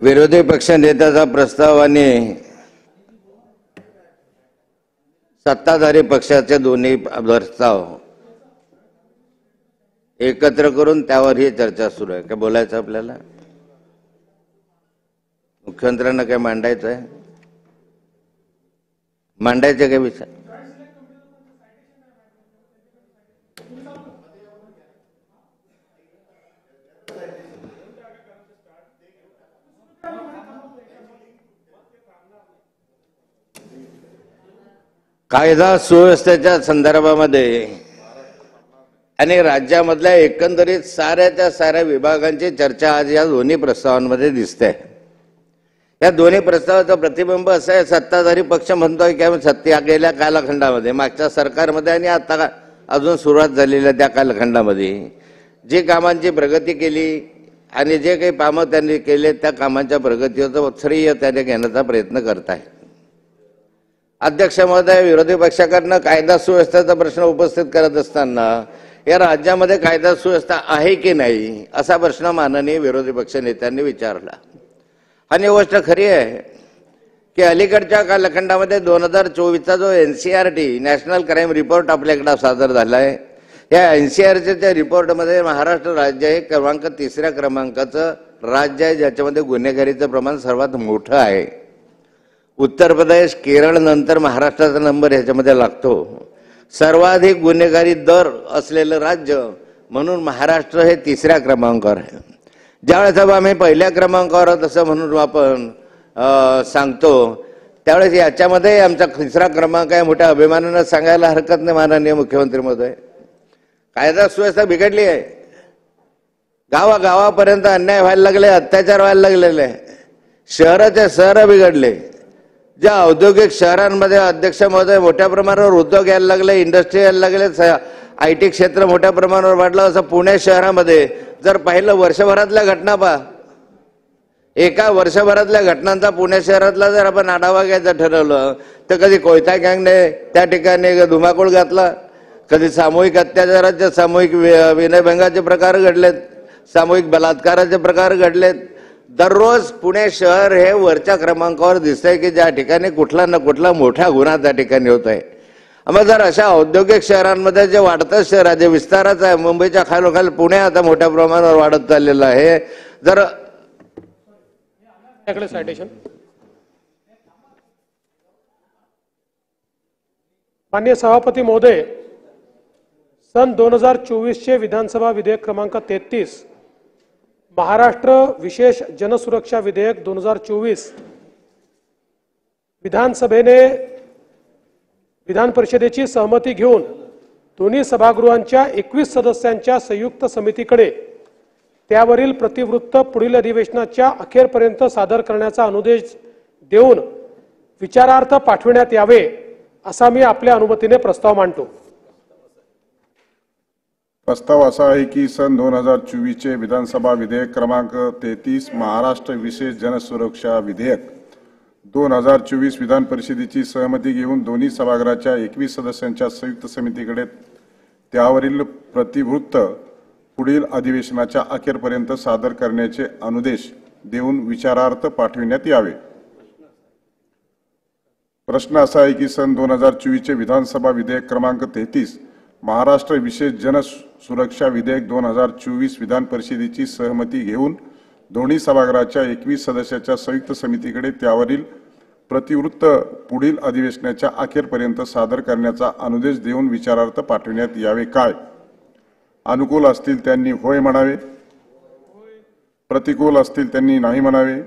विरोधी पक्षनेत्याचा प्रस्ताव आणि सत्ताधारी पक्षाचे दोन्ही प्रस्ताव एकत्र करून त्यावर ही चर्चा सुरू आहे. काय बोलायचं आपल्याला? मुख्यमंत्र्यांना काय मांडायचं आहे? मांडायचं काय विषय? कायदा सुव्यवस्थेच्या संदर्भामध्ये आणि राज्यामधल्या एकंदरीत साऱ्याच्या साऱ्या विभागांची चर्चा आज या दोन्ही प्रस्तावांमध्ये दिसते. या दोन्ही प्रस्तावाचा प्रतिबिंब असं आहे, सत्ताधारी पक्ष म्हणतोय की सत्ता गेल्या कालखंडामध्ये मागच्या सरकारमध्ये आणि आता अजून सुरुवात झालेल्या त्या कालखंडामध्ये जी कामांची प्रगती केली आणि जे काही कामं त्यांनी केले त्या कामांच्या प्रगतीचं श्रेय त्याने घेण्याचा प्रयत्न करत आहे. अध्यक्ष महोदय, विरोधी पक्षाकडनं कायदा सुव्यवस्थेचा प्रश्न उपस्थित करत असताना या राज्यामध्ये कायदा सुव्यवस्था आहे की नाही असा प्रश्न माननीय विरोधी पक्ष नेत्यांनी विचारला. आणि गोष्ट खरी आहे की अलीकडच्या कालखंडामध्ये 2024चा जो NCRT नॅशनल क्राईम रिपोर्ट आपल्याकडे सादर झाला आहे, या NCRTच्या रिपोर्टमध्ये महाराष्ट्र राज्य हे क्रमांक 3ऱ्या क्रमांकाचं राज्य आहे ज्याच्यामध्ये गुन्हेगारीचं प्रमाण सर्वात मोठं आहे. उत्तर प्रदेश, केरळ नंतर महाराष्ट्राचा नंबर ह्याच्यामध्ये लागतो. सर्वाधिक गुन्हेगारी दर असलेलं राज्य म्हणून महाराष्ट्र हे 3ऱ्या क्रमांकावर आहे. ज्यावेळेस आम्ही पहिल्या क्रमांकावर तसं म्हणून आपण सांगतो त्यावेळेस याच्यामध्ये आमचा 3रा क्रमांक आहे. मोठ्या अभिमानानं सांगायला हरकत नाही माननीय मुख्यमंत्री महोदय. कायदा सुव्यवस्था बिघडली आहे. गावागावापर्यंत अन्याय व्हायला लागले, अत्याचार व्हायला लागलेले आहे. शहराचे शहर बिघडले. ज्या औद्योगिक शहरांमध्ये अध्यक्ष महोदय मोठ्या प्रमाणावर उद्योग यायला लागले, इंडस्ट्री यायला लागले, IT क्षेत्र मोठ्या प्रमाणावर वाढलं. असं पुणे शहरामध्ये जर पाहिलं वर्षभरातल्या घटना पहा, एका वर्षभरातल्या घटनांचा पुणे शहरातला जर आपण आढावा घ्यायचा ठरवलं तर कधी कोयता गँगने त्या ठिकाणी धुमाकूळ घातला, कधी सामूहिक अत्याचाराचे, सामूहिक विनयभंगाचे प्रकार घडलेत, सामूहिक बलात्काराचे प्रकार घडलेत. दररोज पुणे शहर हे वरच्या क्रमांकावर दिसतंय की ज्या ठिकाणी कुठला ना कुठला मोठा गुन्हा त्या ठिकाणी होत आहे. मग जर अशा औद्योगिक शहरांमध्ये जे वाढतं शहर आहे, जे विस्ताराचं आहे, मुंबईच्या खालोखाल पुणे आता मोठ्या प्रमाणावर वाढत चाललेलं आहे. जर माननीय सभापती महोदय, सन 2024चे विधानसभा विधेयक क्रमांक 33 महाराष्ट्र विशेष जनसुरक्षा विधेयक 2024 विधानसभेने विधान परिषदेची सहमती घेऊन दोन्ही सभागृहांच्या 21 सदस्यांच्या संयुक्त समितीकडे त्यावरील प्रतिवृत्त पुढील अधिवेशनाच्या अखेरपर्यंत सादर करण्याचा अनुदेश देऊन विचारार्थ पाठविण्यात यावे असा मी आपल्या अनुमतीने प्रस्ताव मांडतो. प्रस्ताव असा आहे की सन 2024चे विधानसभा विधेयक क्रमांक 33 महाराष्ट्र विशेष जनसुरक्षा विधेयक 2024 विधान परिषदेची सहमती घेऊन दोन्ही सभागृहाच्या 21 सदस्यांच्या संयुक्त समितीकडे त्यावरील प्रतिवृत्त पुढील अधिवेशनाच्या अखेरपर्यंत सादर करण्याचे अनुदेश देऊन विचारार्थ पाठविण्यात यावे. प्रश्न असा आहे की सन 2024चे विधानसभा विधेयक क्रमांक 33 महाराष्ट्र विशेष जनसुरक्षा विधेयक 2024 विधान परिषदेची सहमती घेऊन दोन्ही सभागृहाच्या 21 सदस्याच्या संयुक्त समितीकडे त्यावरील प्रतिवृत्त पुढील अधिवेशनाच्या अखेरपर्यंत सादर करण्याचा अनुदेश देऊन विचारार्थ पाठविण्यात यावे. काय? अनुकूल असतील त्यांनी होय म्हणावे, प्रतिकूल असतील त्यांनी नाही म्हणावे.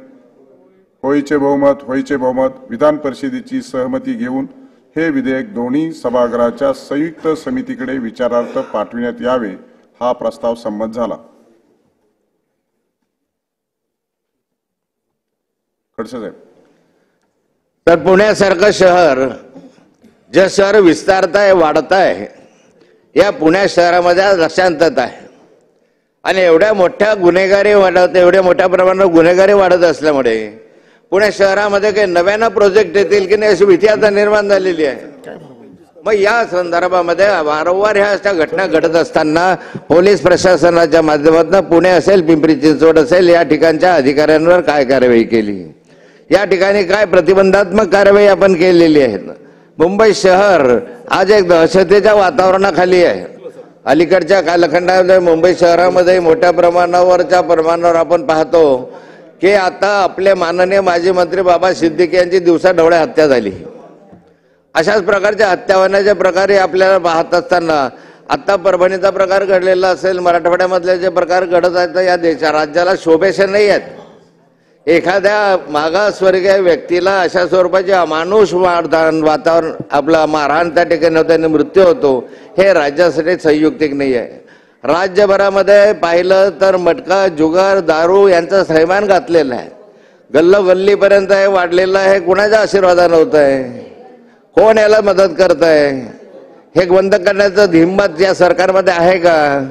होयचे बहुमत, होयचे बहुमत. विधान परिषदेची सहमती घेऊन हे विधेयक दोन्ही सभागृहाच्या संयुक्त समितीकडे विचारार्थ पाठविण्यात यावे. हा प्रस्ताव संमत झाला. खडसे साहेब. तर पुण्यासारखं शहर जे शहर विस्तारत आहे, वाढत आहे, या पुणे शहरामध्ये लक्षांतत आहे आणि एवढ्या मोठ्या गुन्हेगारी वाढत, एवढ्या मोठ्या प्रमाणात गुन्हेगारी वाढत असल्यामुळे पुणे शहरामध्ये काही नव्यानं प्रोजेक्ट येतील की नाही अशी भीती आता निर्माण झालेली आहे. मग या संदर्भामध्ये वारंवार ह्या अशा घटना घडत असताना पोलीस प्रशासनाच्या माध्यमातून पुणे असेल, पिंपरी चिंचवड असेल, या ठिकाणच्या अधिकाऱ्यांवर काय कारवाई केली, या ठिकाणी काय प्रतिबंधात्मक कारवाई आपण केलेली आहे. मुंबई शहर आज एक दहशतीच्या वातावरणाखाली आहे. अलीकडच्या कालखंडामध्ये मुंबई शहरामध्ये मोठ्या प्रमाणावर आपण पाहतो की आता आपले माननीय माजी मंत्री बाबा सिद्दीकी यांची दिवसाढवळ्या हत्या झाली. अशाच प्रकारच्या हत्या होण्याचे प्रकार आपल्याला पाहत असताना आता परभणीचा प्रकार घडलेला असेल, मराठवाड्यामधले जे प्रकार घडत आहेत या राज्याला शोभेचे नाही आहेत. एखाद्या मागासवर्गीय व्यक्तीला अशा स्वरूपाचे अमानुष वातावरण आपला मारहाण त्या ठिकाणी होतो आणि मृत्यू होतो, हे राज्यासाठी संयुक्तिक नाही आहे. राज्यभरामध्ये पाहिलं तर मटका, जुगार, दारू यांचं थैमान घातलेलं आहे. गल्लोगल्लीपर्यंत हे वाढलेलं आहे. कुणाच्या आशीर्वादानं होत आहे? कोण याला मदत करत आहे? हे बंद करण्याचं हिंमत या सरकारमध्ये आहे का?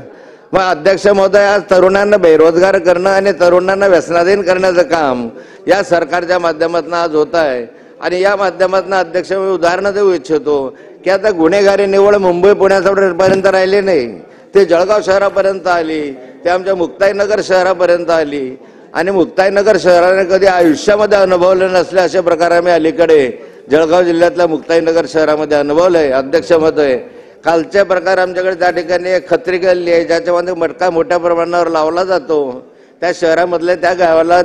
मग अध्यक्ष महोदय, आज तरुणांना बेरोजगार करणं आणि तरुणांना व्यसनाधीन करण्याचं काम या सरकारच्या माध्यमातून आज होत आहे. आणि या माध्यमातून अध्यक्ष, मी उदाहरणं देऊ इच्छितो की आता गुन्हेगारी निवड मुंबई पुण्यापर्यंत राहिली नाही, ते जळगाव शहरापर्यंत आली, ते आमच्या मुक्ताईनगर शहरापर्यंत आली. आणि मुक्ताईनगर शहराने कधी आयुष्यामध्ये अनुभवले नसले असे प्रकार आम्ही अलीकडे जळगाव जिल्ह्यातल्या मुक्ताईनगर शहरामध्ये अनुभवलंय. अध्यक्ष महोदय, कालचे प्रकार आमच्याकडे त्या ठिकाणी एक खत्री गल्ली आहे ज्याच्यामध्ये मटका मोठ्या प्रमाणावर लावला जातो. त्या शहरामधल्या त्या गावाला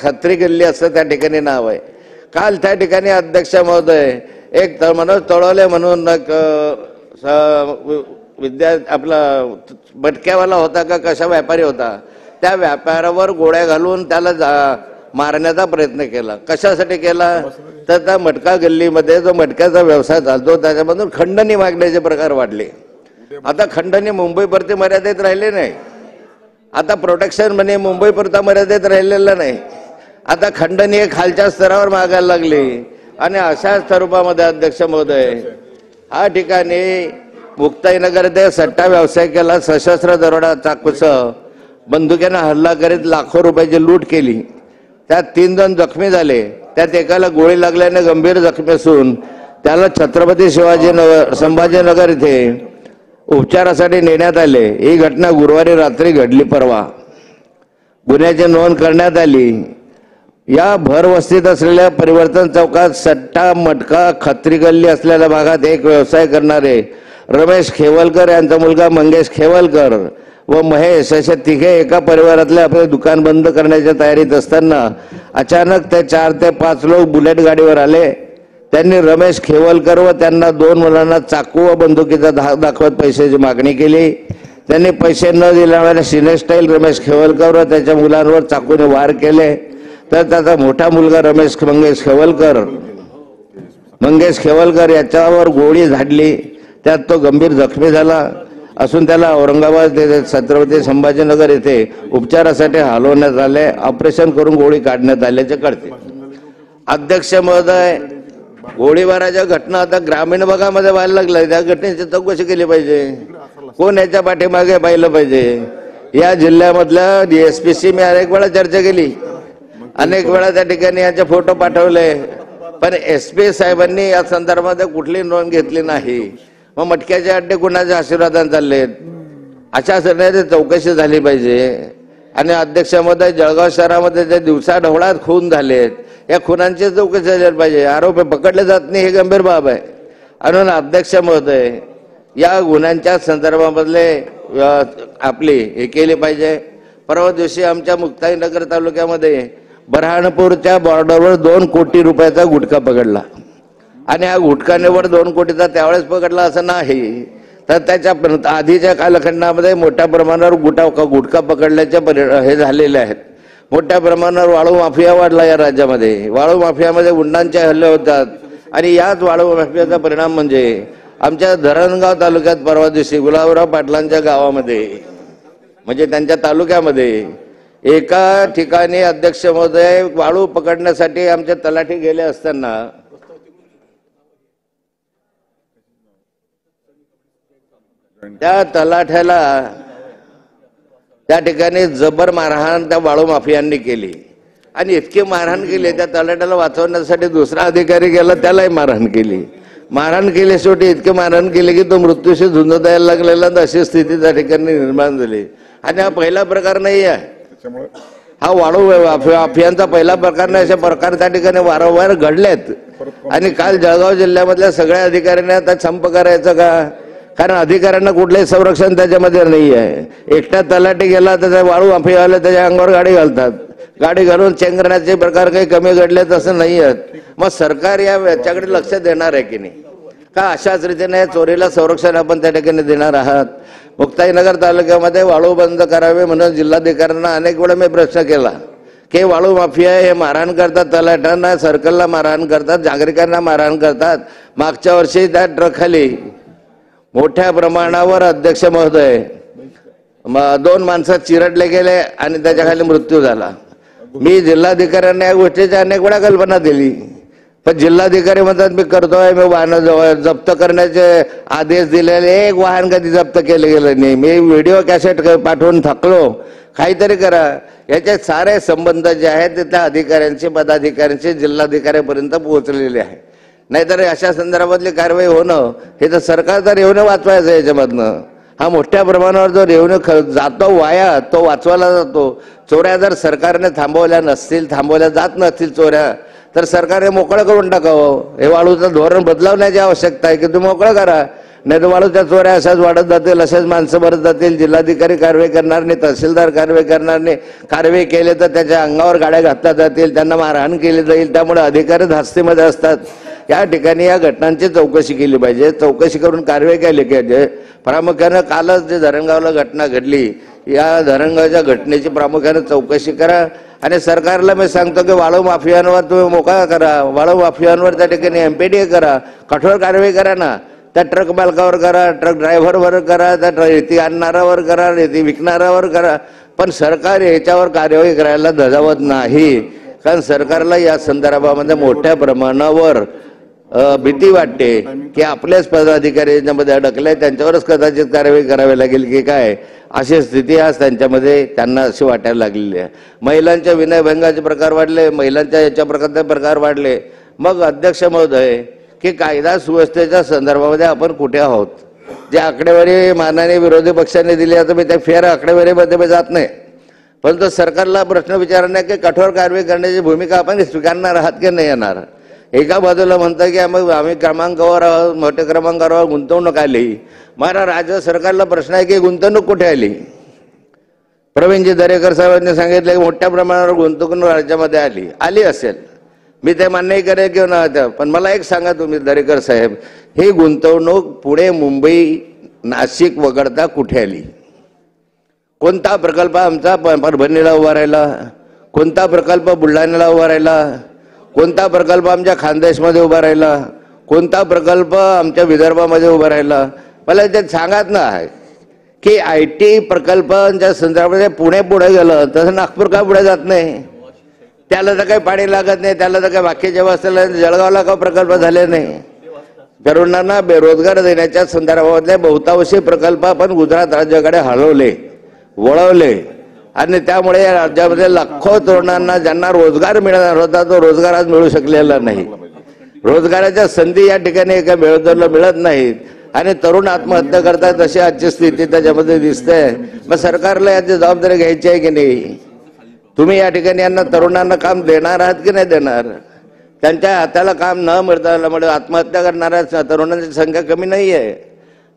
खत्री गल्ली असं त्या ठिकाणी नाव आहे. काल त्या ठिकाणी अध्यक्ष महोदय एक मनोज तळवले म्हणून आपला मटक्यावाला होता का कशा व्यापारी होता, त्या व्यापाऱ्यावर गोळ्या घालून त्याला मारण्याचा प्रयत्न केला. कशासाठी केला तर त्या मटका गल्लीमध्ये जो मटक्याचा व्यवसाय चालतो त्याच्यामधून खंडणी मागण्याचे प्रकार वाढले. आता खंडणी मुंबईपुरती मर्यादित राहिले नाही, आता प्रोटेक्शन मनी मुंबईपुरता मर्यादित राहिलेलं नाही, आता खंडणी खालच्या स्तरावर मागायला लागली. आणि अशा स्वरूपामध्ये अध्यक्ष महोदय, हा ठिकाणी मुक्ताईनगर येथे सट्टा व्यवसाय केला, सशस्त्र दरोडा चाकूसह बंदुकीनं हल्ला करीत लाखो रुपयाची लूट केली. त्यात 3 जण जखमी झाले. त्यात एकाला गोळी लागल्याने गंभीर जखमी असून त्याला छत्रपती संभाजीनगर इथे उपचारासाठी नेण्यात आले. ही घटना गुरुवारी रात्री घडली. परवा गुन्ह्याची नोंद करण्यात आली. या भरवस्तीत असलेल्या परिवर्तन चौकात सट्टा, मटका, खत्री गल्ली असलेल्या भागात एक व्यवसाय करणारे रमेश खेवलकर यांचा मुलगा मंगेश खेवलकर व महेश असे तिघे एका परिवारातले आपले दुकान बंद करण्याच्या तयारीत असताना अचानक ते 4 ते 5 लोक बुलेट गाडीवर आले. त्यांनी रमेश खेवलकर व त्यांना 2 मुलांना चाकू व बंदुकीचा धाक दाखवत पैशाची मागणी केली. त्यांनी पैसे न दिल्यामुळे सिनेस्टाईल रमेश खेवलकर व त्याच्या मुलांवर चाकूने वार केले. तर त्याचा मोठा मुलगा मंगेश खेवलकर याच्यावर गोळी झाडली. त्यात तो गंभीर जखमी झाला असून त्याला औरंगाबाद छत्रपती संभाजीनगर येथे उपचारासाठी हलवण्यात आले. ऑपरेशन करून गोळी काढण्यात आल्याचे कळते. अध्यक्ष महोदय, गोळीबाराच्या घटना आता ग्रामीण भागामध्ये व्हायला लागल्या. त्या घटनेची चौकशी केली पाहिजे. कोण याच्या पाठीमागे पाहिलं पाहिजे. या जिल्ह्यामधल्या DSPC मी अनेक वेळा चर्चा केली, अनेक वेळा त्या ठिकाणी यांचे फोटो पाठवले, पण SP साहेबांनी या संदर्भात कुठली नोंद घेतली नाही. मग मटक्याचे अड्डे कुणाच्या आशीर्वादाने चाललेत, अशा सरण्याची चौकशी झाली पाहिजे. आणि अध्यक्ष महोदय, जळगाव शहरामध्ये जे दिवसाढवळ्यात खून झालेत, या खुनांची चौकशी झाली पाहिजे. आरोपी पकडले जात नाही, ही गंभीर बाब आहे. म्हणून अध्यक्ष महोदय, या गुन्ह्यांच्या संदर्भामधले आपली हे केली पाहिजे. परवा दिवशी आमच्या मुक्ताईनगर तालुक्यामध्ये बऱ्हाणपूरच्या बॉर्डरवर 2 कोटी रुपयाचा गुटखा पकडला. आणि हा गुटखानेवर 2 कोटीचा त्यावेळेस पकडला असं नाही, तर त्याच्या आधीच्या कालखंडामध्ये मोठ्या प्रमाणावर गुटखा पकडल्याचे हे झालेले आहेत. मोठ्या प्रमाणावर वाळू माफिया वाढला या राज्यामध्ये. वाळू माफियामध्ये गुंडांचे हल्ले होतात. आणि याच वाळू माफियाचा परिणाम म्हणजे आमच्या धरणगाव तालुक्यात परवा दिवशी गुलाबराव पाटलांच्या गावामध्ये, म्हणजे त्यांच्या तालुक्यामध्ये एका ठिकाणी अध्यक्ष महोदय, वाळू पकडण्यासाठी आमचे तलाठी गेले असताना त्या तलाठ्याला त्या ठिकाणी जबर मारहाण त्या वाळू माफियांनी केली. आणि इतकी मारहाण केली, त्या तलाठ्याला वाचवण्यासाठी दुसरा अधिकारी गेला, त्यालाही मारहाण केली. मारहाण केली, शेवटी इतके मारहाण केले की तो मृत्यूशी झुंज द्यायला लागलेला, अशी स्थिती त्या ठिकाणी निर्माण झाली. आणि हा पहिला प्रकार नाही आहे, त्याच्यामुळे हा वाळू अभियानचा पहिला प्रकार नाही. अशा प्रकार त्या ठिकाणी वारंवार घडलेत. आणि काल जळगाव जिल्ह्यामधल्या सगळ्या अधिकाऱ्यांनी आता संप करायचं का? कारण अधिकाऱ्यांना कुठलंही संरक्षण त्याच्यामध्ये नाही आहे. एकटा तलाठी गेला तर वाळू माफियावाले त्याच्या अंगावर गाडी घालतात, गाडी घालून चेंगरण्याचे प्रकार काही कमी घडलेत असं नाही आहेत. मग सरकार याच्याकडे लक्ष देणार आहे की नाही का? अशाच रीतीने चोरीला संरक्षण आपण त्या ठिकाणी देणार आहात. मुक्ताईनगर तालुक्यामध्ये वाळू बंद करावे म्हणून जिल्हाधिकाऱ्यांना अनेक वेळा मी प्रश्न केला की वाळू माफिया हे मारहाण करतात, तलाठ्यांना सर्कलला मारहाण करतात, नागरिकांना मारहाण करतात. मागच्या वर्षी त्या ट्रकखाली मोठ्या प्रमाणावर अध्यक्ष महोदय 2 माणसं चिरडले गेले आणि त्याच्या खाली मृत्यू झाला. मी जिल्हाधिकाऱ्यांना या गोष्टीची अनेक वेळा कल्पना दिली, पण जिल्हाधिकारी म्हणतात मी करतोय, मी वाहन जप्त करण्याचे आदेश दिलेले, एक वाहन कधी जप्त केले गेलं नाही. मी व्हिडिओ कॅसेट पाठवून थकलो. काहीतरी करा. याचे सारे संबंध जे आहेत ते त्या अधिकाऱ्यांचे, पदाधिकाऱ्यांचे जिल्हाधिकाऱ्यांपर्यंत पोहोचलेले आहे. नाहीतर अशा संदर्भातली कारवाई होणं हे तर सरकारचा रेव्हन्यू वाचवायचं. याच्यामधनं हा मोठ्या प्रमाणावर जो रेव्हन्यू जातो वाया, तो वाचवायला जातो. चोऱ्या जर सरकारने थांबवल्या नसतील, थांबवल्या जात नसतील चोऱ्या, तर सरकारने मोकळं करून टाकावं. हे वाळूचं धोरण बदलावण्याची आवश्यकता आहे की तुम्ही मोकळं करा. नाही तर वाळूच्या चोऱ्या अशाच वाढत जातील, अशाच माणसं भरत जातील. जिल्हाधिकारी कारवाई करणार नाही, तहसीलदार कारवाई करणार नाही. कारवाई केले तर त्याच्या अंगावर गाड्या घातल्या जातील, त्यांना मारहाण केली जाईल. त्यामुळे अधिकारी धास्तीमध्ये असतात. या ठिकाणी या घटनांची चौकशी केली पाहिजे. चौकशी करून कारवाई केली पाहिजे. प्रामुख्यानं कालच जे धरणगावला घटना घडली, या धरणगावच्या घटनेची प्रामुख्याने चौकशी करा. आणि सरकारला मी सांगतो की वाळू माफियांवर तुम्ही मोकळा करा. वाळू माफियांवर त्या ठिकाणी MPDA करा, कठोर कारवाई करा ना. त्या ट्रक मालकावर करा, ट्रक ड्रायव्हरवर करा, त्या रेती आणणारावर करा, रेती विकणारावर करा. पण सरकार याच्यावर कारवाई करायला धजावत नाही. कारण सरकारला या संदर्भामध्ये मोठ्या प्रमाणावर भीती वाटते की आपल्याच पदाधिकारी याच्यामध्ये अडकले, त्यांच्यावरच कदाचित कारवाई करावी लागेल की काय, अशी स्थिती आज त्यांच्यामध्ये त्यांना अशी वाटायला लागलेली आहे. महिलांच्या विनयभंगाचे प्रकार वाढले, महिलांच्या याच्या प्रकारचे प्रकार वाढले. मग अध्यक्ष महोदय की कायदा सुव्यवस्थेच्या संदर्भामध्ये आपण कुठे आहोत? जे आकडेवारी माननीय विरोधी पक्षाने दिली, आता मी त्या फेर आकडेवारीमध्ये जात नाही, परंतु सरकारला प्रश्न विचारणे की कठोर कारवाई करण्याची भूमिका आपण स्वीकारणार आहात की नाही येणार? एका बाजूला म्हणतं की आम्ही क्रमांकावर आहोत, मोठ्या क्रमांकावर गुंतवणूक आली. मला राज्य सरकारला प्रश्न आहे की गुंतवणूक कुठे आली? प्रवीणजी दरेकर साहेबांनी सांगितलं की मोठ्या प्रमाणावर गुंतवणूक राज्यामध्ये आली असेल. मी ते मान्य करेल किंवा नव्हतं, पण मला एक सांगा तुम्ही दरेकर साहेब, ही गुंतवणूक पुणे, मुंबई, नाशिक वगळता कुठे आली? कोणता प्रकल्प आमचा परभणीला उभा राहिला? कोणता प्रकल्प बुलढाण्याला उभा राहिला? कोणता प्रकल्प आमच्या खानदेशमध्ये उभा राहिला? कोणता प्रकल्प आमच्या विदर्भामध्ये उभा राहिला? मला ते सांगत ना की IT प्रकल्पांच्या संदर्भामध्ये पुणे पुढे गेलं, तसं नागपूर का पुढे जात नाही? त्याला तर काही पाणी लागत नाही, त्याला तर काही बाकीच्या व्यवस्थेला. जळगावला का प्रकल्प झाले नाही? तरुणांना बेरोजगार देण्याच्या संदर्भातले बहुतांशी प्रकल्प आपण गुजरात राज्याकडे हलवले, वळवले. आणि त्यामुळे या राज्यामध्ये लाखो तरुणांना ज्यांना रोजगार मिळणार होता तो रोजगार आज मिळू शकलेला नाही. रोजगाराच्या संधी या ठिकाणी एका बेरोजगाराला मिळत नाहीत आणि तरुण आत्महत्या करतात, अशी आजची स्थिती त्याच्यामध्ये दिसते. मग सरकारला याची जबाबदारी घ्यायची आहे की नाही? तुम्ही या ठिकाणी यांना तरुणांना काम देणार आहात की नाही देणार? त्यांच्या हाताला काम न मिळतामुळे आत्महत्या करणाऱ्या तरुणांची संख्या कमी नाही आहे.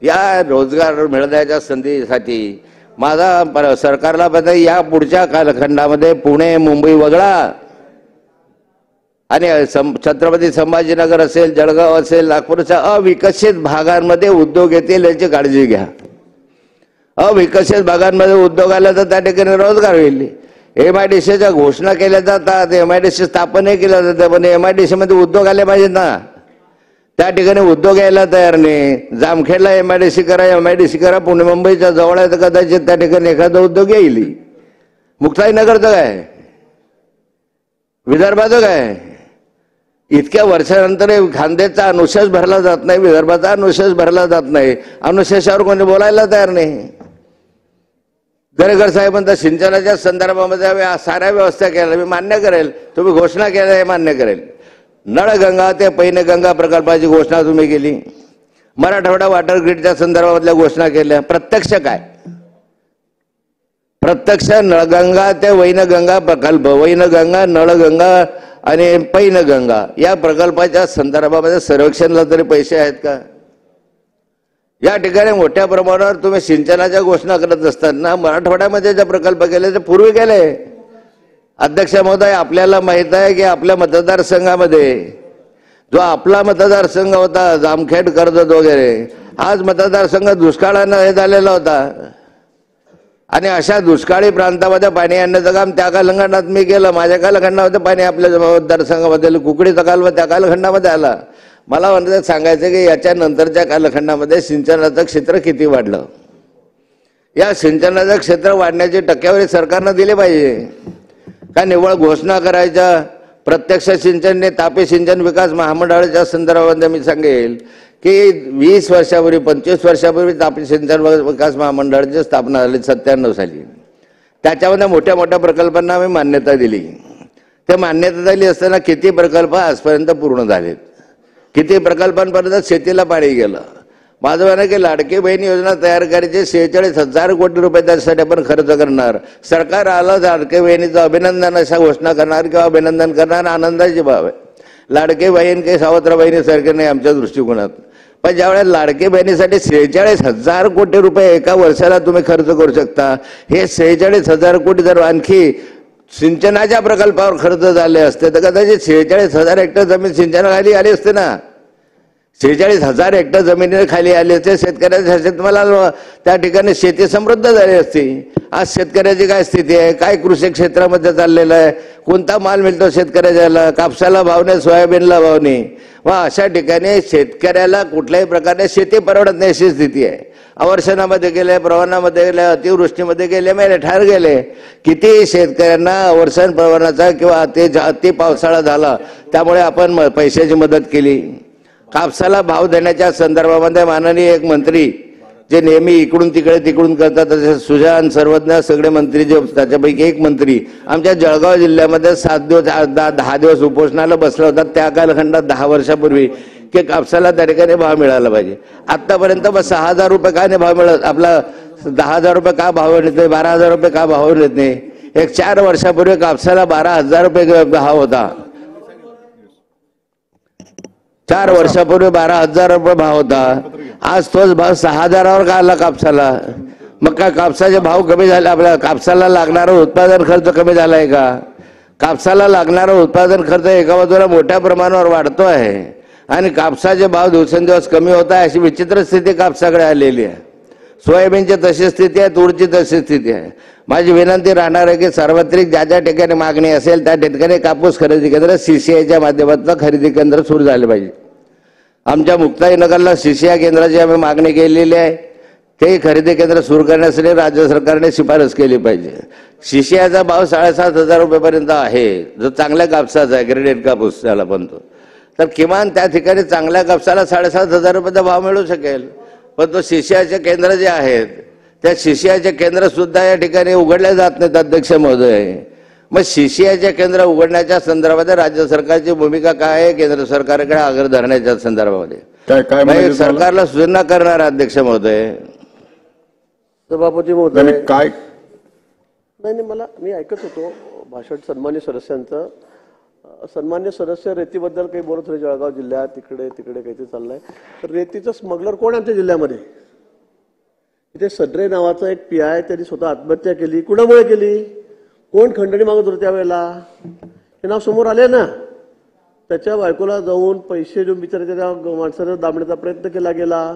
या रोजगार मिळण्याच्या संधीसाठी माझा सरकारला पाहिजे या पुढच्या कालखंडामध्ये पुणे, मुंबई वगळा आणि छत्रपती संभाजीनगर असेल, जळगाव असेल, नागपूरच्या अविकसित भागांमध्ये उद्योग येतील याची काळजी घ्या. अविकसित भागांमध्ये उद्योग आला तर त्या ठिकाणी रोजगार होईल. MIDCच्या घोषणा केल्या जातात, MIDC स्थापनही केल्या जातात, पण MIDC मध्ये उद्योग आले पाहिजेत ना. त्या ठिकाणी उद्योग यायला तयार नाही. जामखेडला MIDC करा, MIDC करा. पुणे मुंबईच्या जवळ आहे तर कदाचित त्या ठिकाणी एखादा उद्योग येईल. मुक्ताईनगरचं काय, विदर्भाचं काय? इतक्या वर्षानंतर खानदेशचा अनुशेष भरला जात नाही, विदर्भाचा अनुशेष भरला जात नाही. अनुशेषावर कोणी बोलायला तयार नाही. दरेकर साहेब म्हणतात सिंचनाच्या संदर्भामध्ये साऱ्या व्यवस्था केल्या, मी मान्य करेल. तुम्ही घोषणा केल्या हे मान्य करेल, नळगंगा ते पैनगंगा प्रकल्पाची घोषणा तुम्ही केली, मराठवाडा वॉटर ग्रीडच्या संदर्भातल्या घोषणा केल्या. प्रत्यक्ष काय? प्रत्यक्ष नळगंगा ते वैनगंगा प्रकल्प, वैनगंगा, नळगंगा आणि पैनगंगा या प्रकल्पाच्या संदर्भामध्ये सर्वेक्षणला तरी पैसे आहेत का? या ठिकाणी मोठ्या प्रमाणावर तुम्ही सिंचनाच्या घोषणा करत असताना मराठवाड्यामध्ये जे प्रकल्प केले ते पूर्वी केले. अध्यक्ष महोदय, आपल्याला माहित आहे की आपल्या मतदारसंघामध्ये जो आपला मतदारसंघ होता जामखेड, कर्जत वगैरे, आज मतदारसंघ दुष्काळानं हे झालेला होता आणि अशा दुष्काळी प्रांतामध्ये पाणी आणण्याचं काम त्या कालखंडात मी केलं. माझ्या कालखंडामध्ये पाणी आपल्या मतदारसंघामध्ये कुकडीचा कालवा त्या कालखंडामध्ये आला. मला म्हणतं सांगायचं की याच्या नंतरच्या कालखंडामध्ये सिंचनाचं क्षेत्र किती वाढलं. या सिंचनाचं क्षेत्र वाढण्याची टक्केवारी सरकारनं दिली पाहिजे का निव्वळ घोषणा करायच्या. प्रत्यक्ष सिंचन, तापी सिंचन विकास महामंडळाच्या संदर्भामध्ये मी सांगेल की 20 वर्षापूर्वी 25 वर्षापूर्वी तापी सिंचन विकास महामंडळाची स्थापना झाली 97 साली. त्याच्यामध्ये मोठ्या मोठ्या प्रकल्पांना आम्ही मान्यता दिली. ते मान्यता दिली असताना किती प्रकल्प आजपर्यंत पूर्ण झालेत, किती प्रकल्पांपर्यंत शेतीला पाणी गेलं. माझं म्हणणं की लाडकी बहीण योजना तयार करायची 46,000 कोटी रुपये त्यासाठी आपण खर्च करणार. सरकार आलं लाडकी बहिणीचं अभिनंदन अशा घोषणा करणार किंवा अभिनंदन करणार, आनंदाची बाब आहे. लाडकी बहीण काही सावत्र बहिणीसारखे नाही आमच्या दृष्टिकोनात. पण ज्यावेळेस लाडकी बहिणीसाठी 46,000 कोटी रुपये एका वर्षाला तुम्ही खर्च करू शकता, हे 46,000 कोटी जर आणखी सिंचनाच्या प्रकल्पावर खर्च झाले असते तर कदाचित 46,000 हेक्टर जमीन सिंचनाखाली आली असते ना. 46,000 हेक्टर जमिनीने खाली आले असते, शेतकऱ्याच्या शेतमालाला त्या ठिकाणी शेती समृद्ध झाली असती. आज शेतकऱ्याची काय स्थिती आहे, काय कृषी क्षेत्रामध्ये चाललेलं आहे, कोणता माल मिळतो शेतकऱ्याला, कापसाला भाव नाही, सोयाबीनला भाव नाही. मग अशा ठिकाणी शेतकऱ्याला कुठल्याही प्रकारे शेती परवडत नाही अशी स्थिती आहे. अवर्षणामध्ये गेले, प्रवाहामध्ये गेले, अतिवृष्टीमध्ये गेले, मेले ठार गेले. किती शेतकऱ्यांना अवर्षण प्रवाहाचा किंवा अति पावसाळा झाला त्यामुळे आपण पैशाची मदत केली. कापसाला भाव देण्याच्या संदर्भामध्ये माननीय एक मंत्री जे नेहमी इकडून तिकडून करतात, तसे सुजान सर्वज्ञ सगळे मंत्री जे त्याच्यापैकी एक मंत्री आमच्या जळगाव जिल्ह्यामध्ये 7 दिवस 10 दिवस उपोषणाला बसला होता त्या कालखंडात 10 वर्षापूर्वी, की कापसाला त्या ठिकाणी भाव मिळाला पाहिजे. आतापर्यंत 6,000 रुपये का नाही भाव मिळत, आपला 10,000 रुपये का भाव येत नाही, 12,000 रुपये का भाव येत नाही. एक 4 वर्षापूर्वी कापसाला 12,000 रुपये भाव होता. 4 वर्षापूर्वी 12,000 रुपये भाव होता. आज तोच भाव 6,000वर का आला कापसाला. मग काय कापसाचे भाव कमी झाले, आपल्या कापसाला लागणारा उत्पादन खर्च कमी झालाय का? कापसाला लागणारा उत्पादन खर्च एका बाजूला मोठ्या प्रमाणावर वाढतो आहे आणि कापसाचे भाव दिवसेंदिवस कमी होत आहे. अशी विचित्र स्थिती कापसाकडे आलेली आहे. सोयाबीनची तशी स्थिती आहे, तूरची तशी स्थिती आहे. माझी विनंती राहणार आहे की सार्वत्रिक ज्या ज्या ठिकाणी मागणी असेल त्या ठिकाणी कापूस खरेदी केंद्र CCIच्या माध्यमातून खरेदी केंद्र सुरू झाले पाहिजे. आमच्या मुक्ताईनगरला CCI केंद्राची आम्ही मागणी केलेली आहे. ते खरेदी केंद्र सुरू करण्यासाठी राज्य सरकारने शिफारस केली पाहिजे. CCIचा भाव 7,500 रुपयेपर्यंत आहे जो चांगल्या कापसाचा आहे, ग्रेडेड कापूस त्याला बनतो. तर किमान त्या ठिकाणी चांगल्या कापसाला 7,500 रुपयाचा भाव मिळू शकेल. पण तो CCIचे केंद्र जे आहेत त्या CCIचे केंद्र सुद्धा या ठिकाणी उघडले जात नाहीत अध्यक्ष महोदय. मग CCIचे केंद्र उघडण्याच्या संदर्भात राज्य सरकारची भूमिका काय आहे, केंद्र सरकारकडे आग्रह धरण्याच्या संदर्भामध्ये काय सरकारला सूचना करणार अध्यक्ष महोदय. सभापती महोदय काय नाही, मी ऐकत होतो भाषण सन्मान्य सदस्यांचं. सन्मान्य सदस्य रेतीबद्दल काही बोलत होते. जळगाव जिल्ह्यात तिकडे काहीतरी चाललंय. तर रेतीचं स्मगलर कोण आमच्या जिल्ह्यामध्ये? इथे सड्रे नावाचा एक PI त्यांनी स्वतः आत्महत्या केली. कुणामुळे केली? कोण खंडणी मागत होते त्यावेळेला? हे नाव समोर आले ना. त्याच्या बायकोला जाऊन पैसे देऊन बिचारे त्या माणसानं दाबण्याचा प्रयत्न केला गेला.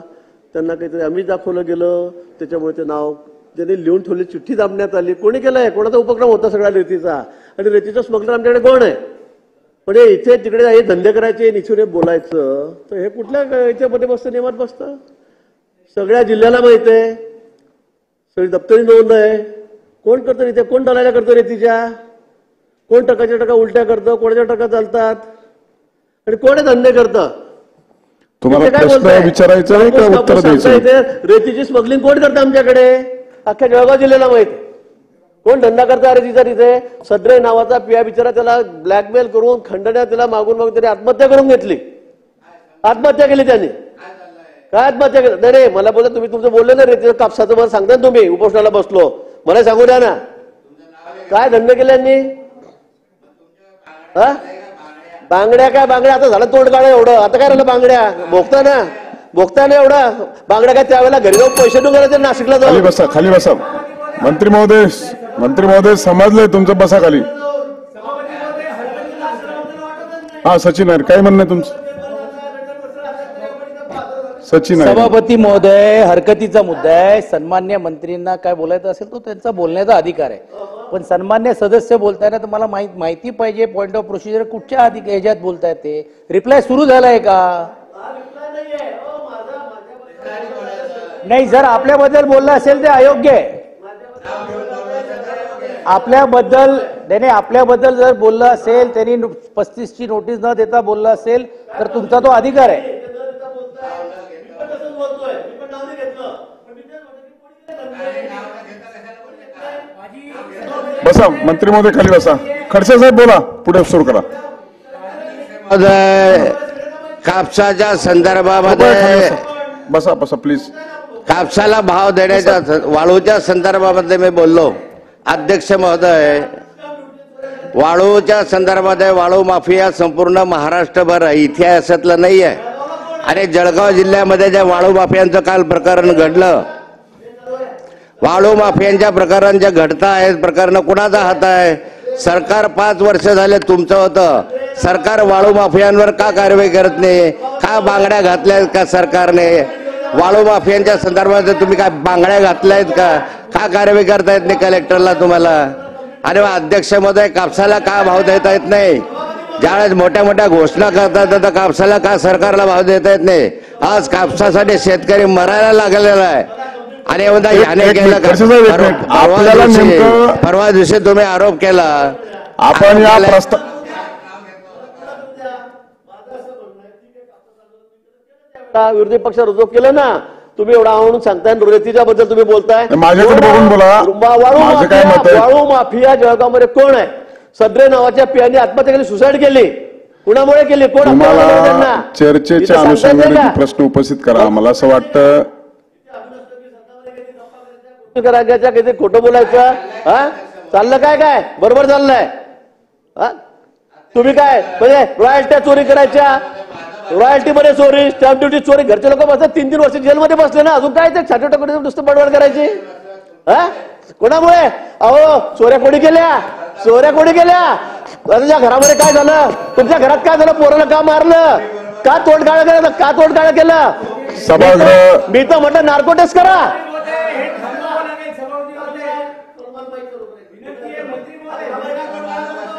त्यांना काहीतरी आम्ही दाखवलं गेलं. त्याच्यामुळे ते नाव ज्यांनी लिहून ठेवली चिठ्ठी दाबण्यात आली. कोणी केलंय? कोणाचा उपक्रम होता सगळ्या रेतीचा? आणि रेतीचा स्मगलर आमच्याकडे कोण आहे? पण इथे तिकडे हे धंदे करायचे, निचुरे बोलायचं, तर हे कुठल्या याच्यामध्ये बसतं, नियमात बसतं? सगळ्या जिल्ह्याला माहित आहे, सगळी दप्तरी नोंद आहे. कोण करतं इथे? कोण दलाल्या करतं रेतीच्या? कोण टकाच्या टका उलट्या करतं? कोणाच्या टका चालतात? आणि कोण धंदे करतं? तुम्हाला प्रश्न विचारायचा आहे का उत्तर द्यायचं? रेतीची स्मगलिंग कोण करतं आमच्याकडे? अख्ख्या जळगाव जिल्ह्याला माहित आहे. कोण धंदा करता अरे तिथे सद्रे नावाचा पिया बिचारा त्याला ब्लॅकमेल करून खंडण्या त्याला मागून त्याने आत्महत्या करून घेतली. आत्महत्या केली त्यांनी. काय आत्महत्या केली? नाही नाही मला बोलता तुम्ही तुमचं बोलले ना रे कापसाचं मला सांगता तुम्ही उपोषणाला बसलो मला सांगू द्या ना काय धंदे केले यांनी. बांगड्या काय बांगड्या आता झालं तोंड काढा एवढं आता काय राहिलं बांगड्या भोगता ना एवढा बांगड्या काय त्यावेळेला घरी जाऊन पैसे देऊन गेला नाशिकला जाऊन. खाली बसा मंत्री महोदय समजलंय तुमचं बसा खाली. हा सचिन आहे काय म्हणणं तुमचं. सचिन आहे. सभापती महोदय हरकतीचा मुद्दा आहे. सन्मान्य मंत्रींना काय बोलायचं असेल तो त्यांचा बोलण्याचा अधिकार आहे. पण सन्मान्य सदस्य बोलताना तर मला माहिती पाहिजे पॉइंट ऑफ प्रोसिजर कुठच्या ह्याच्यात बोलतायत ते. रिप्लाय सुरू झालाय का नाही. जर आपल्याबद्दल बोललं असेल ते अयोग्य आहे. आपल्याबद्दल जर बोललं असेल त्यांनी 35ची नोटीस न देता बोललं असेल तर तुमचा तो अधिकार आहे. बसा मंत्री महोदय खाली बसा. खडसे साहेब बोला पुढे सुरू करा. कापसाच्या संदर्भामध्ये बसा प्लीज. कापसाला भाव देण्याच्या वाळूच्या संदर्भामध्ये मी बोललो. अध्यक्ष महोदय वाळूच्या संदर्भामध्ये वाळू माफिया संपूर्ण महाराष्ट्रभर इतिहासातलं नाही आहे. आणि जळगाव जिल्ह्यामध्ये ज्या वाळू माफियांचं काल प्रकरण घडलं वाळू माफियांच्या प्रकरण जे घडता आहेत प्रकरण कुणाचा हात आहे. सरकार 5 वर्ष झाले तुमचं होतं. सरकार वाळू माफियांवर का कारवाई करत नाही. का बांगड्या घातल्या का सरकारने वाळू माफियांच्या संदर्भात तुम्ही काय बांगड्या घातल्यात का कारवाई करता येत नाही कलेक्टरला तुम्हाला. आणि अध्यक्ष महोदय कापसाला का भाव देता येत नाही. ज्यावेळेस मोठ्या घोषणा करतात तर कापसाला का सरकारला भाव देता येत नाही. आज कापसासाठी शेतकरी मरायला लागलेला आहे. आणि याने केलं परवा दिवशी तुम्ही आरोप केला आपण या प्रस्ताव विरोधी पक्ष रुजू केलं ना तुम्ही एवढा म्हणून सांगताय रेतीच्या बद्दल तुम्ही बोलताय. माझ्याकडे बघून बोला. वाळू माफिया जळगाव मध्ये कोण आहे. सद्रे नावाच्या पियाने आत्महत्या केली सुसाईड केली कुणामुळे केली कोण. चर्चेच्या अनुषंगाने प्रश्न उपस्थित करा. मला असं वाटतं राज्याच्या किती खोटं बोलायचं चाललं काय बरोबर चाललंय. तुम्ही काय म्हणजे रॉयल्ट्या चोरी करायच्या रॉयल्टी मध्ये चोरी स्टॅम्प ड्युटी चोरी घरचे लोक बसतात 3-3 वर्ष जेलमध्ये बसले ना अजून काय ते छाटो टाकून नुसतं बडबड करायची. कोणामुळे अहो चोऱ्या कोणी केल्या तुमच्या घरामध्ये काय झालं तुमच्या घरात काय झालं पोराला का मारलं का तोडगाळ केलं सभागृह मी तर म्हटलं नार्को टेस्ट करा.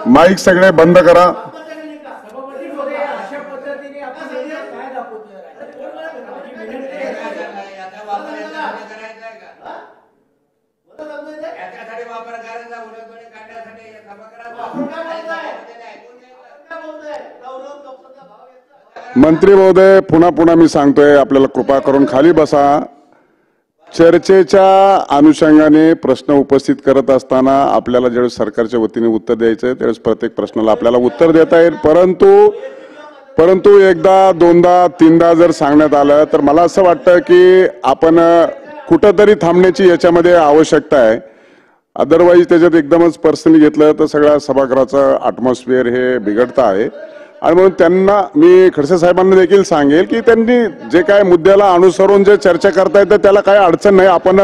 माईक सगळे बंद करा. मंत्री महोदय पुन्हा मी सांगतोय आपल्याला कृपा करून खाली बसा. चर्चेच्या अनुषंगाने प्रश्न उपस्थित करत असताना आपल्याला ज्यावेळेस सरकारच्या वतीने उत्तर द्यायचं त्यावेळेस प्रत्येक प्रश्नाला आपल्याला उत्तर देता येईल. परंतु एकदा दोनदा तीनदा जर सांगण्यात आलं तर मला असं वाटतं की आपण कुठंतरी थांबण्याची याच्यामध्ये आवश्यकता आहे. अदरवाईज त्याच्यात एकदमच पर्सनली घेतलं तर सगळ्या सभागृहाचं ॲटमॉस्फिअर हे बिघडतं आहे. आणि म्हणून त्यांना मी खडसे साहेबांना देखील सांगेल की त्यांनी जे काय मुद्द्याला अनुसरून जे चर्चा करता येतं त्याला काही अडचण नाही. आपण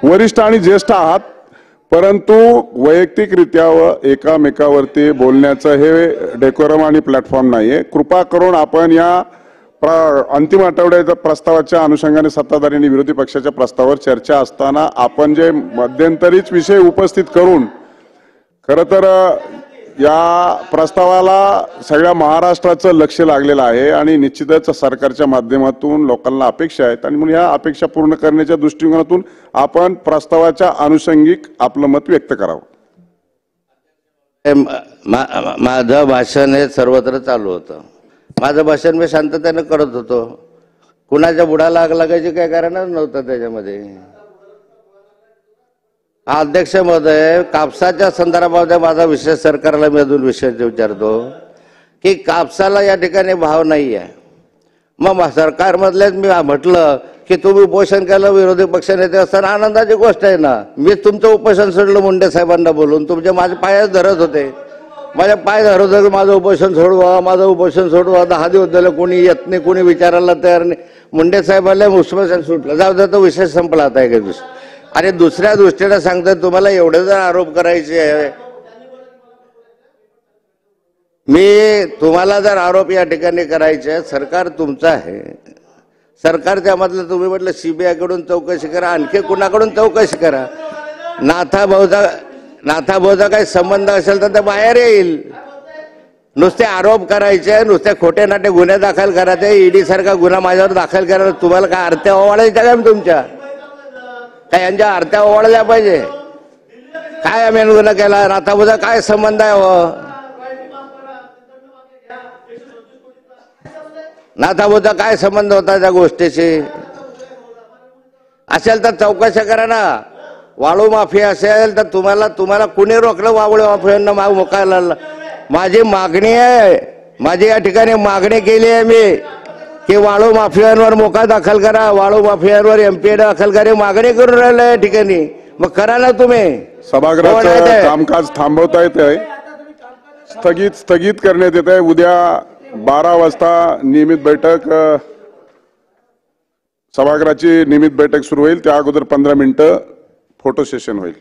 वरिष्ठ आणि ज्येष्ठ आहात परंतु वैयक्तिकरित्या एकामेकावरती बोलण्याचं हे डेकोरम आणि प्लॅटफॉर्म नाहीये. कृपा करून आपण या अंतिम आठवड्याच्या प्रस्तावाच्या अनुषंगाने सत्ताधारी आणि विरोधी पक्षाच्या प्रस्तावावर चर्चा असताना आपण जे मध्यंतरीच विषय उपस्थित करून खरं तर या प्रस्तावाला सगळ्या महाराष्ट्राचं लक्ष लागलेलं आहे आणि निश्चितच सरकारच्या माध्यमातून लोकांना अपेक्षा आहेत आणि म्हणून या अपेक्षा पूर्ण करण्याच्या दृष्टिकोनातून आपण प्रस्तावाच्या अनुषंगिक आपलं मत व्यक्त करावं. माझं भाषण हे सर्वत्र चालू होतं. माझं भाषण मी शांततेने करत होतो. कुणाच्या बुडाला आग लागायची काय कारणच नव्हतं त्याच्यामध्ये. अध्यक्ष महोदय, कापसाच्या संदर्भामध्ये माझा विषय सरकारला मी अजून विषय विचारतो की कापसाला या ठिकाणी भाव नाही आहे. मग सरकारमधलेच मी म्हटलं की तुम्ही उपोषण केलं, विरोधी पक्षनेते असताना आनंदाची गोष्ट आहे ना. मीच तुमचं उपोषण सोडलं मुंडे साहेबांना बोलून. तुमचे माझे पायच धरत होते, माझ्या पाय धरत होते, माझं उपोषण सोडवा, माझं उपोषण सोडवा. 10 दिवस झालं कोणी येत नाही, कोणी विचारायला तयार नाही. मुंडे साहेबांना उपोषण सुटलं, जाऊ दे, तो विषय संपला आता एका दिवशी. आणि दुसऱ्या दृष्टीने सांगतोय तुम्हाला एवढे जर आरोप करायचे आहे, मी तुम्हाला जर आरोप या ठिकाणी करायचे, सरकार तुमचं आहे, सरकारच्या मधलं तुम्ही म्हटलं सीबीआय कडून चौकशी करा, आणखी कुणाकडून चौकशी करा. नाथाभाऊचा काही संबंध असेल तर ते बाहेर येईल. नुसते आरोप करायचे, नुसते खोटे नाटे गुन्हे दाखल करायचे, ईडी सारखा गुन्हा माझ्यावर दाखल करायला तुम्हाला काय आरत्या ओवाळायच्या काय तुमच्या? काय यांच्या आरत्या ओवाळल्या पाहिजे? काय आम्ही गुन्हा केला? नाथाभाऊचा काय संबंध आहे? नाथाभाऊचा काय संबंध होता त्या गोष्टीशी? असेल तर चौकशी करा ना. वाळू माफिया असेल तर तुम्हाला कुणी रोखलं वाळू माफियांना मोकायला? माझी मागणी आहे, माझी या ठिकाणी मागणी केली आहे मी की वाळू माफियांवर मोका दाखल करा, वाळू माफियांवर एमपीए दाखल करा. मागणी करून राहिलं या ठिकाणी, मग करा ना तुम्ही. सभागृहाचं कामकाज थांबवता येत आहे, स्थगित करण्यात येत आहे. उद्या 12 वाजता नियमित बैठक, सभागृहाची नियमित बैठक सुरू होईल. त्या अगोदर 15 मिनिटं फोटो सेशन होईल.